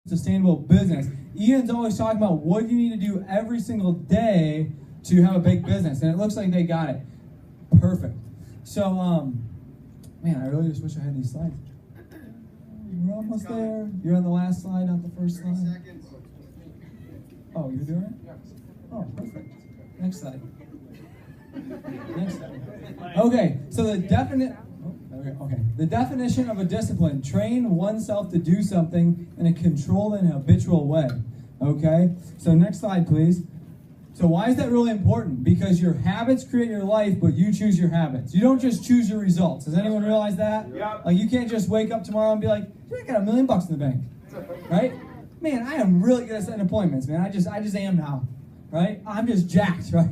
sustainable business. Ian's always talking about what you need to do every single day to have a big business, and it looks like they got it perfect. So, man, I really just wish I had these slides. We're almost there. You're on the last slide, not the first slide. Oh, you're doing it? Oh, perfect. Next slide. Next slide. Okay, so the the definition of a discipline: train oneself to do something in a controlled and habitual way. Okay, so next slide, please. So why is that really important? Because your habits create your life, but you choose your habits. You don't just choose your results. Does anyone realize that? Yep. Like, you can't just wake up tomorrow and be like, dude, I got $1 million in the bank, right? Man, I am really good at setting appointments, man. I just am now, right? I'm just jacked, right?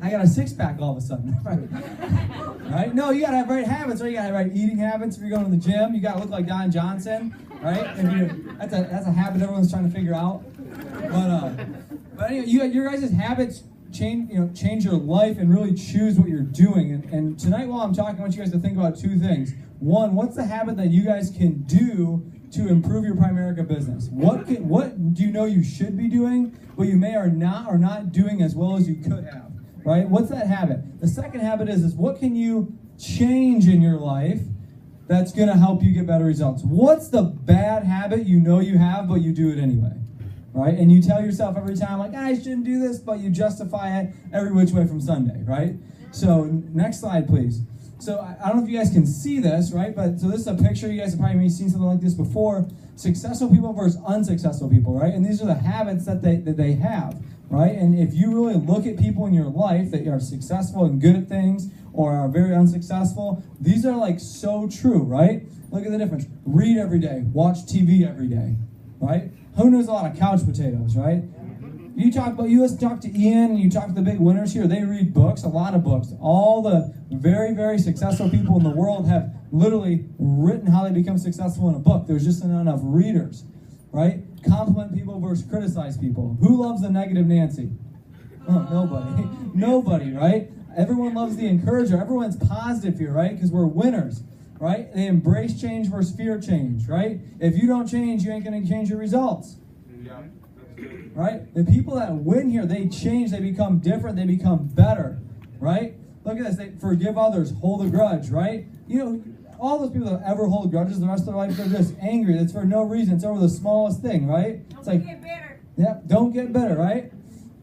I got a six-pack all of a sudden, right? Right? No, you gotta have right habits, right? You gotta have right eating habits. If you're going to the gym, you gotta look like Don Johnson, right? That's a habit everyone's trying to figure out. But anyway, your guys' habits change your life and really choose what you're doing. And tonight, while I'm talking, I want you guys to think about two things. One, what's the habit that you guys can do to improve your Primerica business? What do you know you should be doing, but you may or not doing as well as you could have, right? What's that habit? The second habit is what can you change in your life that's going to help you get better results? What's the bad habit you know you have, but you do it anyway, right? And you tell yourself every time, like, I shouldn't do this, but you justify it every which way from Sunday, right? So next slide, please. So I don't know if you guys can see this, right? But so this is a picture. You guys have probably seen something like this before. Successful people versus unsuccessful people, right? And these are the habits that they have, right? And if you really look at people in your life that are successful and good at things or are very unsuccessful, these are like so true, right? Look at the difference. Read every day. Watch TV every day, right? Who knows a lot of couch potatoes, right? You talk to Ian, and you talk to the big winners here, they read books, a lot of books. All the very, very successful people in the world have literally written how they become successful in a book. There's just not enough readers, right? Compliment people versus criticize people. Who loves the negative Nancy? Oh, nobody. Nobody, right? Everyone loves the encourager. Everyone's positive here, right? Because we're winners, right? They embrace change versus fear change, right? If you don't change, you ain't going to change your results. Yeah. Right? The people that win here, they change, they become different, they become better, right? Look at this, they forgive others, hold a grudge, right? You know, all those people that ever hold grudges the rest of their life, they're just angry. That's for no reason. It's over the smallest thing, right? It's like, get bitter. Yeah, don't get bitter, right?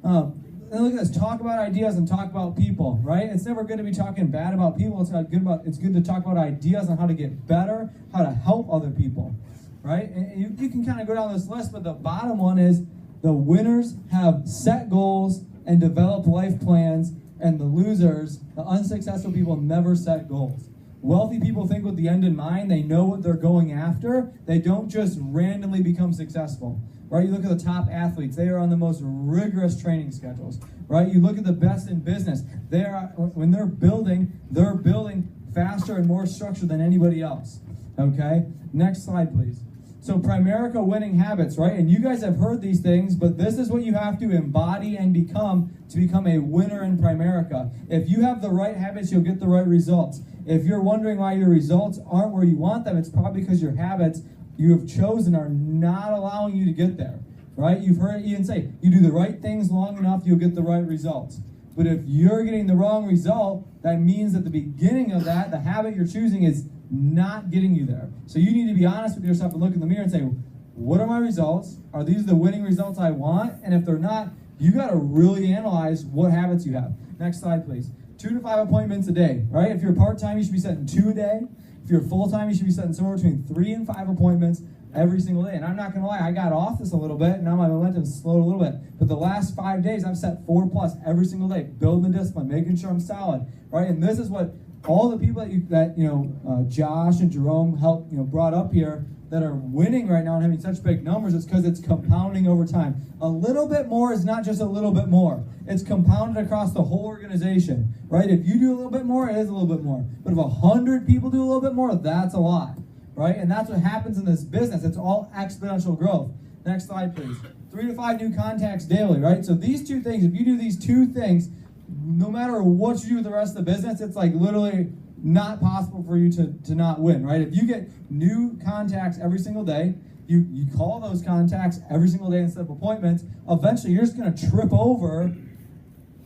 And look at this, talk about ideas and talk about people, right? It's never good to be talking bad about people. It's good to talk about ideas on how to get better, how to help other people, right? And you can kind of go down this list, but the bottom one is the winners have set goals and develop life plans, and the losers, the unsuccessful people, never set goals. Wealthy people think with the end in mind. They know what they're going after. They don't just randomly become successful, right? You look at the top athletes. They are on the most rigorous training schedules, right? You look at the best in business. When they're building faster and more structured than anybody else, okay? Next slide, please. So Primerica winning habits, right? And you guys have heard these things, but this is what you have to embody and become to become a winner in Primerica. If you have the right habits, you'll get the right results. If you're wondering why your results aren't where you want them, it's probably because your habits you have chosen are not allowing you to get there, right? You've heard Ian say, you do the right things long enough, you'll get the right results. But if you're getting the wrong result, that means at the beginning of that, the habit you're choosing is not getting you there. So you need to be honest with yourself and look in the mirror and say, what are my results? Are these the winning results I want? And if they're not, you got to really analyze what habits you have. Next slide, please. 2 to 5 appointments a day, right? If you're part-time, you should be setting 2 a day. If you're full-time, you should be setting somewhere between 3 and 5 appointments every single day. And I'm not going to lie, I got off this a little bit, and now my momentum slowed a little bit. But the last 5 days, I've set 4+ every single day, building the discipline, making sure I'm solid, right? And this is what all the people that Josh and Jerome helped brought up here that are winning right now and having such big numbers, it's because it's compounding over time. A little bit more is not just a little bit more. It's compounded across the whole organization, right? If you do a little bit more, it is a little bit more. But if 100 people do a little bit more, that's a lot, right? And that's what happens in this business. It's all exponential growth. Next slide, please. 3 to 5 new contacts daily, right? So these two things, if you do these two things, no matter what you do with the rest of the business, it's like literally not possible for you to not win, right? If you get new contacts every single day, you call those contacts every single day instead of appointments, eventually you're just going to trip over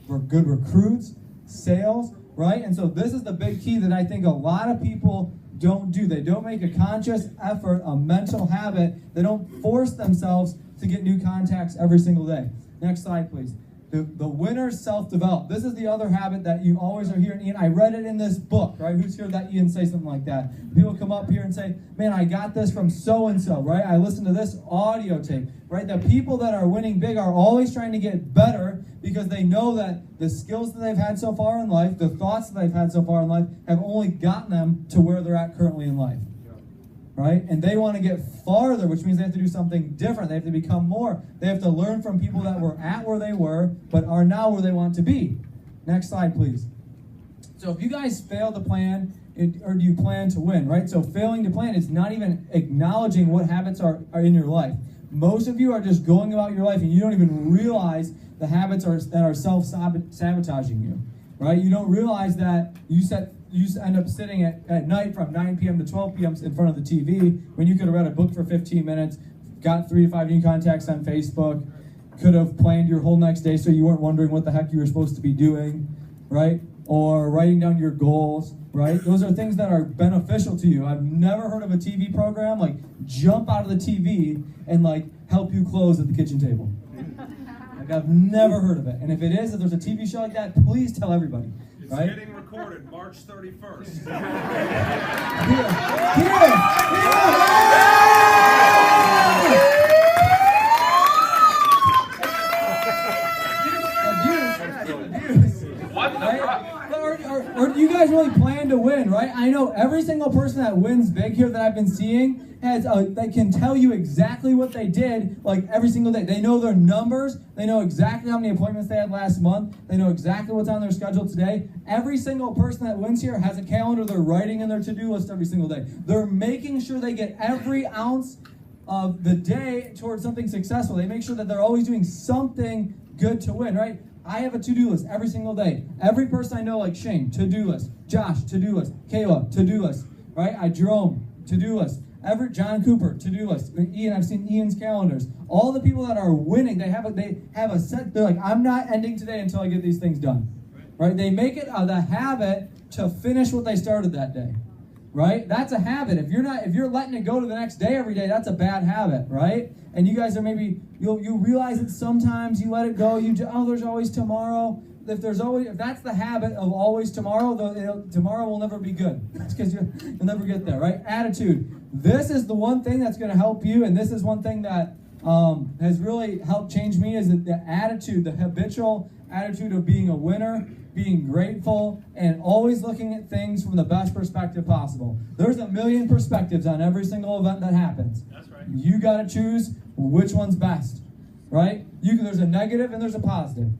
for good recruits, sales, right? And so this is the big key that I think a lot of people don't do. They don't make a conscious effort, a mental habit. They don't force themselves to get new contacts every single day. Next slide, please. The winners self-develop. This is the other habit that you always are hearing. Ian, I read it in this book, right? Who's heard that Ian say something like that? People come up here and say, man, I got this from so-and-so, right? I listened to this audio tape, right? The people that are winning big are always trying to get better because they know that the skills that they've had so far in life, the thoughts that they've had so far in life, have only gotten them to where they're at currently in life. Right? And they want to get farther, which means they have to do something different. They have to become more. They have to learn from people that were at where they were, but are now where they want to be. Next slide, please. So if you guys fail to plan, or do you plan to win, right? So failing to plan is not even acknowledging what habits are in your life. Most of you are just going about your life and you don't even realize the habits that are self-sabotaging you, right? You don't realize that you end up sitting at night from 9 p.m. to 12 p.m. in front of the TV when you could have read a book for 15 minutes, got 3 to 5 new contacts on Facebook, could have planned your whole next day so you weren't wondering what the heck you were supposed to be doing, right? Or writing down your goals, right? Those are things that are beneficial to you. I've never heard of a TV program like jump out of the TV and like help you close at the kitchen table. Like I've never heard of it. And if it is, if there's a TV show like that, please tell everybody. It's right? getting recorded March 31st. What the or do you guys really plan to win, right? I know every single person that wins big here that I've been seeing they can tell you exactly what they did, like every single day. They know their numbers. They know exactly how many appointments they had last month. They know exactly what's on their schedule today. Every single person that wins here has a calendar they're writing in their to-do list every single day. They're making sure they get every ounce of the day towards something successful. They make sure that they're always doing something good to win, right? I have a to-do list every single day. Every person I know, like Shane, to-do list. Josh, to-do list. Kayla, to-do list. Right? Jerome, to-do list. John Cooper, to-do list. Ian, I've seen Ian's calendars. All the people that are winning, they have a set. They're like, I'm not ending today until I get these things done. Right? They make it the habit to finish what they started that day. Right? That's a habit. If you're letting it go to the next day every day, that's a bad habit, right? And you guys are you realize that sometimes you let it go. There's always tomorrow. If that's the habit of always tomorrow, tomorrow will never be good. That's because you'll never get there, right? Attitude. This is the one thing that's going to help you, and this is one thing that has really helped change me is the attitude, the habitual attitude of being a winner, being grateful, and always looking at things from the best perspective possible. There's a million perspectives on every single event that happens. That's right. You got to choose which one's best, right? There's a negative and there's a positive,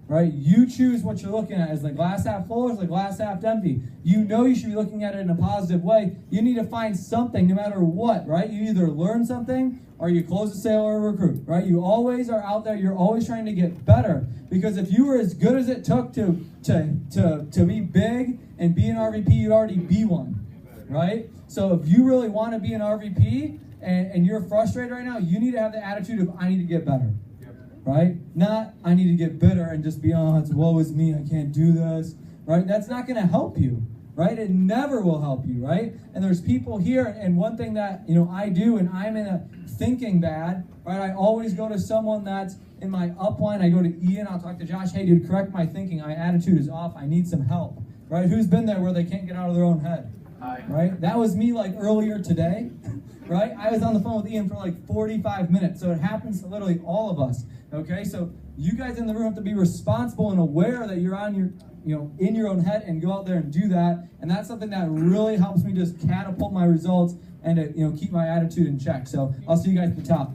right? You choose what you're looking at. Is the glass half full or is the glass half empty? You know you should be looking at it in a positive way. You need to find something no matter what, right? You either learn something or you close a sale or a recruit, right? You always are out there. You're always trying to get better. Because if you were as good as it took to be big and be an RVP, you'd already be one, right? So if you really want to be an RVP and you're frustrated right now, you need to have the attitude of, I need to get better, right? Not, I need to get bitter and just be, it's woe is me, I can't do this, right? That's not going to help you, right? It never will help you, right? And there's people here, and one thing that, I do, and I'm in a thinking bad, right? I always go to someone that's in my upline. I go to Ian, I'll talk to Josh, hey dude, correct my thinking, my attitude is off, I need some help, right? Who's been there where they can't get out of their own head, right? That was me like earlier today, right? I was on the phone with Ian for like 45 minutes, so it happens to literally all of us, okay? So you guys in the room have to be responsible and aware that you're on your, in your own head and go out there and do that, and that's something that really helps me just catapult my results and to, keep my attitude in check. So I'll see you guys at the top.